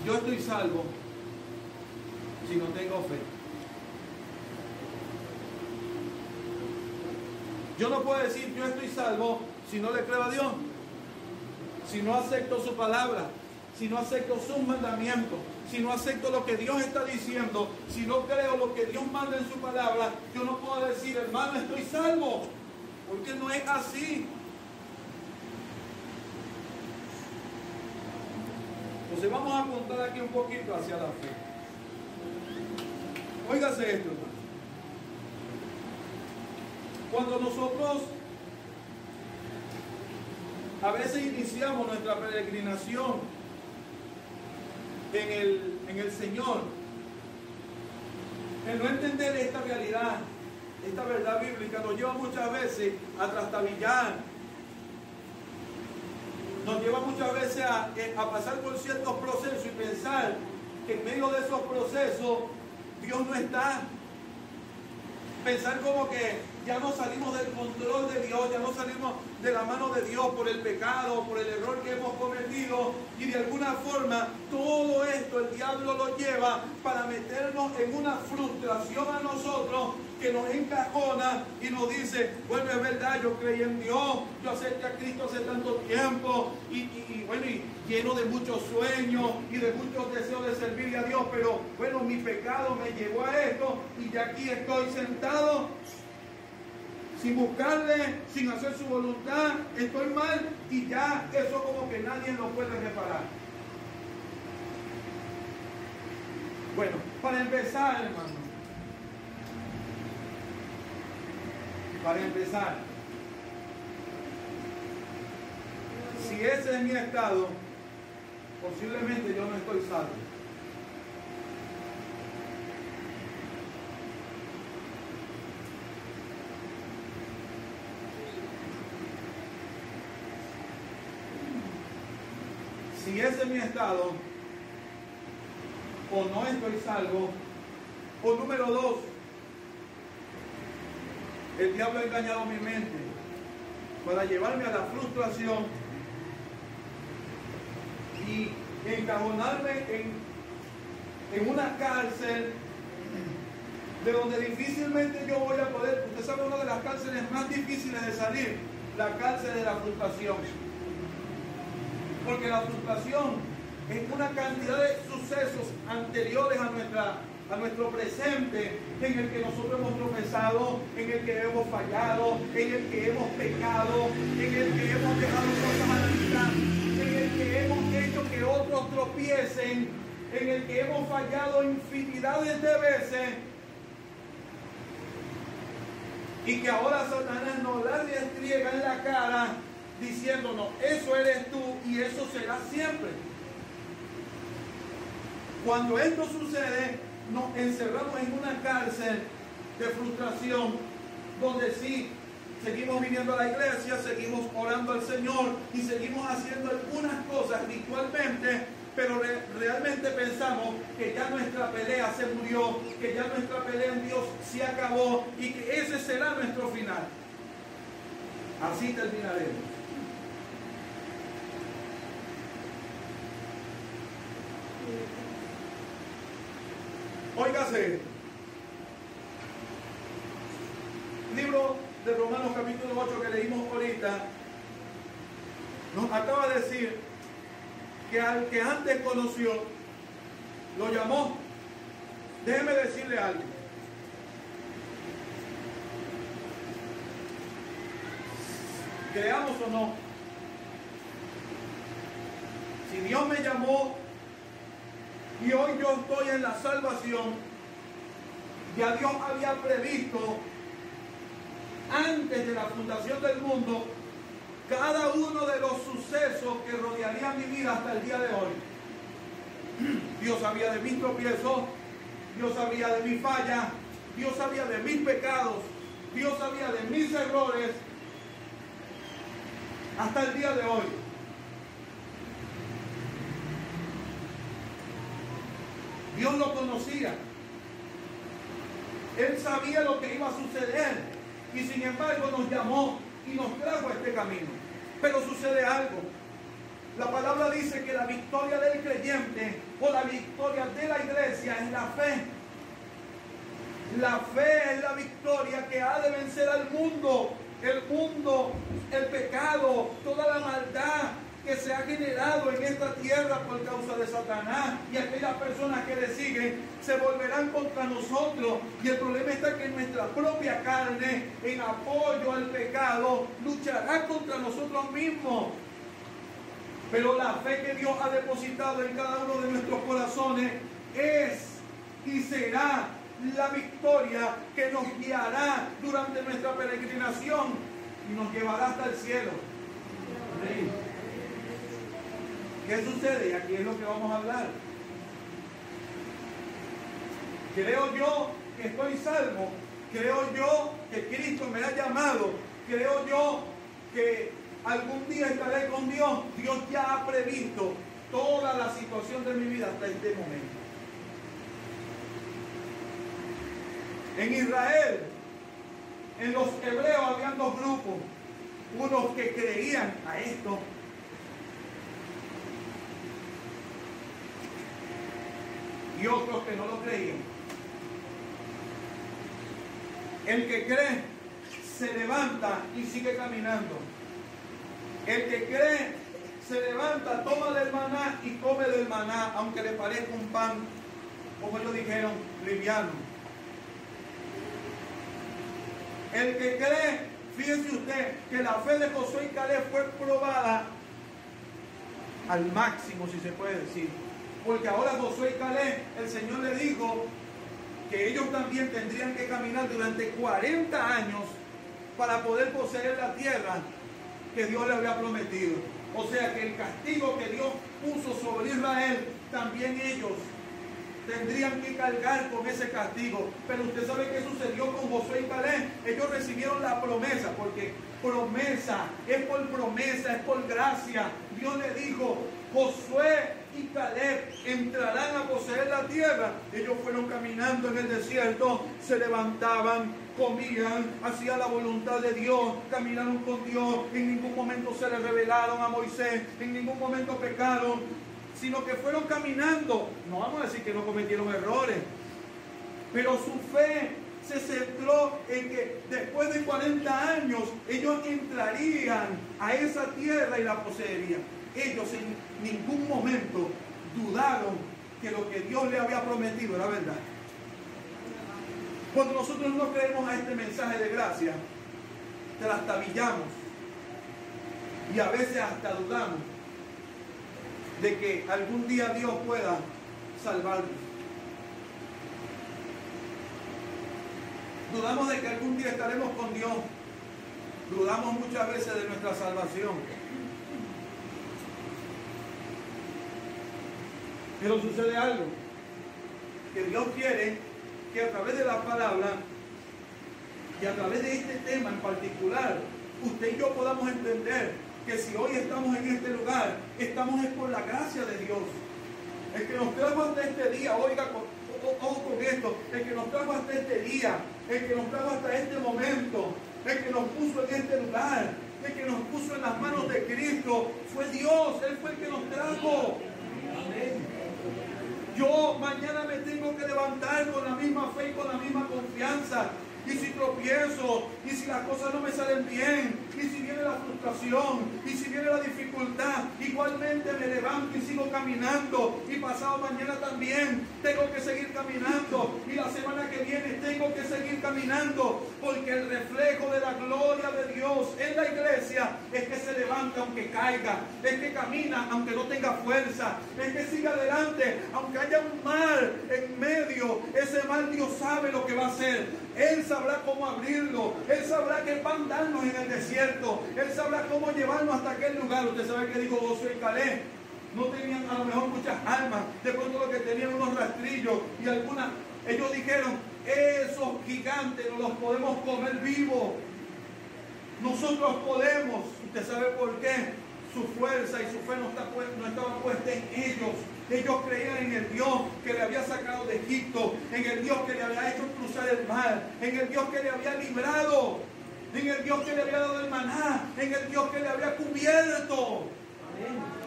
yo estoy salvo si no tengo fe. Yo no puedo decir yo estoy salvo si no le creo a Dios, si no acepto su palabra, si no acepto sus mandamientos, si no acepto lo que Dios está diciendo, si no creo lo que Dios manda en su palabra. Yo no puedo decir, hermano, estoy salvo, porque no es así. Entonces vamos a apuntar aquí un poquito hacia la fe. Óigase esto, hermano. Cuando nosotros a veces iniciamos nuestra peregrinación en el Señor, el no entender esta realidad, esta verdad bíblica, nos lleva muchas veces a trastabillar, nos lleva muchas veces a pasar por ciertos procesos y pensar que en medio de esos procesos Dios no está. Pensar como que ya no salimos del control de Dios, ya no salimos de la mano de Dios por el pecado, por el error que hemos cometido, y de alguna forma todo esto el diablo lo lleva para meternos en una frustración a nosotros que nos encajona y nos dice, bueno, es verdad, yo creí en Dios, yo acepté a Cristo hace tanto tiempo y bueno, y lleno de muchos sueños y de muchos deseos de servirle a Dios, pero bueno, mi pecado me llevó a esto y ya aquí estoy sentado sin buscarle, sin hacer su voluntad, estoy mal y ya eso como que nadie lo puede reparar. Bueno, para empezar, hermano, si ese es mi estado, posiblemente yo no estoy salvo. Si ese es mi estado, o no estoy salvo, o número dos, el diablo ha engañado mi mente para llevarme a la frustración y encajonarme en una cárcel de donde difícilmente yo voy a poder. Usted sabe, una de las cárceles más difíciles de salir, la cárcel de la frustración. Porque la frustración es una cantidad de sucesos anteriores a nuestro presente, en el que nosotros hemos tropezado, en el que hemos fallado, en el que hemos pecado, en el que hemos dejado cosas a la mitad, en el que hemos hecho que otros tropiecen, en el que hemos fallado infinidades de veces, y que ahora Satanás nos la restriega en la cara diciéndonos, eso eres tú y eso será siempre. Cuando esto sucede, nos encerramos en una cárcel de frustración, donde sí, seguimos viniendo a la iglesia, seguimos orando al Señor y seguimos haciendo algunas cosas ritualmente, pero realmente pensamos que ya nuestra pelea se murió, que ya nuestra pelea en Dios se acabó y que ese será nuestro final. Así terminaremos. Óigase esto. Libro de Romanos capítulo 8 que leímos ahorita nos acaba de decir que al que antes conoció lo llamó. Déjeme decirle algo. Creamos o no, si Dios me llamó y hoy yo estoy en la salvación, ya Dios había previsto antes de la fundación del mundo cada uno de los sucesos que rodearían mi vida hasta el día de hoy. Dios sabía de mis tropiezos, Dios sabía de mis fallas, Dios sabía de mis pecados, Dios sabía de mis errores hasta el día de hoy. Dios lo conocía. Él sabía lo que iba a suceder y sin embargo nos llamó y nos trajo a este camino. Pero sucede algo. La palabra dice que la victoria del creyente o la victoria de la iglesia es la fe. La fe es la victoria que ha de vencer al mundo, el pecado, toda la maldad que se ha generado en esta tierra por causa de Satanás, y aquellas personas que le siguen se volverán contra nosotros. Y el problema está que nuestra propia carne, en apoyo al pecado, luchará contra nosotros mismos. Pero la fe que Dios ha depositado en cada uno de nuestros corazones es y será la victoria que nos guiará durante nuestra peregrinación y nos llevará hasta el cielo. Amén. ¿Qué sucede? Y aquí es lo que vamos a hablar. Creo yo que estoy salvo. Creo yo que Cristo me ha llamado. Creo yo que algún día estaré con Dios. Dios ya ha previsto toda la situación de mi vida hasta este momento. En Israel, en los hebreos habían dos grupos. Unos que creían a esto y otros que no lo creían. El que cree se levanta y sigue caminando. El que cree se levanta, toma del maná y come del maná, aunque le parezca un pan, como ellos dijeron, liviano. El que cree, fíjese usted, que la fe de Josué y Caleb fue probada al máximo, si se puede decir. Porque ahora Josué y Caleb, el Señor le dijo que ellos también tendrían que caminar durante 40 años para poder poseer la tierra que Dios le había prometido. O sea que el castigo que Dios puso sobre Israel, también ellos tendrían que cargar con ese castigo. Pero usted sabe qué sucedió con Josué y Caleb. Ellos recibieron la promesa, porque promesa es por gracia. Dios le dijo: Josué y Caleb entrarán a poseer la tierra. Ellos fueron caminando en el desierto, se levantaban, comían, hacían la voluntad de Dios, caminaron con Dios. En ningún momento se le rebelaron a Moisés, en ningún momento pecaron, sino que fueron caminando. No vamos a decir que no cometieron errores, pero su fe se centró en que después de 40 años ellos entrarían a esa tierra y la poseerían. Ellos en ningún momento dudaron que lo que Dios le había prometido era verdad. Cuando nosotros no creemos a este mensaje de gracia, trastabillamos y a veces hasta dudamos de que algún día Dios pueda salvarnos. Dudamos de que algún día estaremos con Dios. Dudamos muchas veces de nuestra salvación. Pero sucede algo, que Dios quiere que a través de la palabra y a través de este tema en particular, usted y yo podamos entender que si hoy estamos en este lugar, estamos es por la gracia de Dios. El que nos trajo hasta este día, oiga, ojo con esto, el que nos trajo hasta este día, el que nos trajo hasta este momento, el que nos puso en este lugar, el que nos puso en las manos de Cristo, fue Dios. Él fue el que nos trajo. Amén. Yo mañana me tengo que levantar con la misma fe y con la misma confianza. Y si tropiezo, y si las cosas no me salen bien, y si viene la frustración, y si viene la dificultad, igualmente me levanto y sigo caminando. Y pasado mañana también tengo que seguir caminando. Y la semana que viene tengo que seguir caminando. Porque el reflejo de la gloria de Dios en la iglesia es que se levanta aunque caiga, es que camina aunque no tenga fuerza, es que sigue adelante aunque haya un mar en medio. Ese mar Dios sabe lo que va a hacer. Él sabrá cómo abrirlo. Él sabrá qué pan darnos en el desierto. Él sabrá cómo llevarnos hasta aquel lugar. Usted sabe que dijo Josué y Caleb. No tenían a lo mejor muchas armas. De pronto lo que tenían unos rastrillos y algunas. Ellos dijeron: esos gigantes no los podemos comer vivos. Nosotros podemos. ¿Usted sabe por qué? Su fuerza y su fe no estaba puesta en ellos. Ellos creían en el Dios que le había sacado de Egipto, en el Dios que le había hecho cruzar el mar, en el Dios que le había librado, en el Dios que le había dado el maná, en el Dios que le había cubierto. Amén.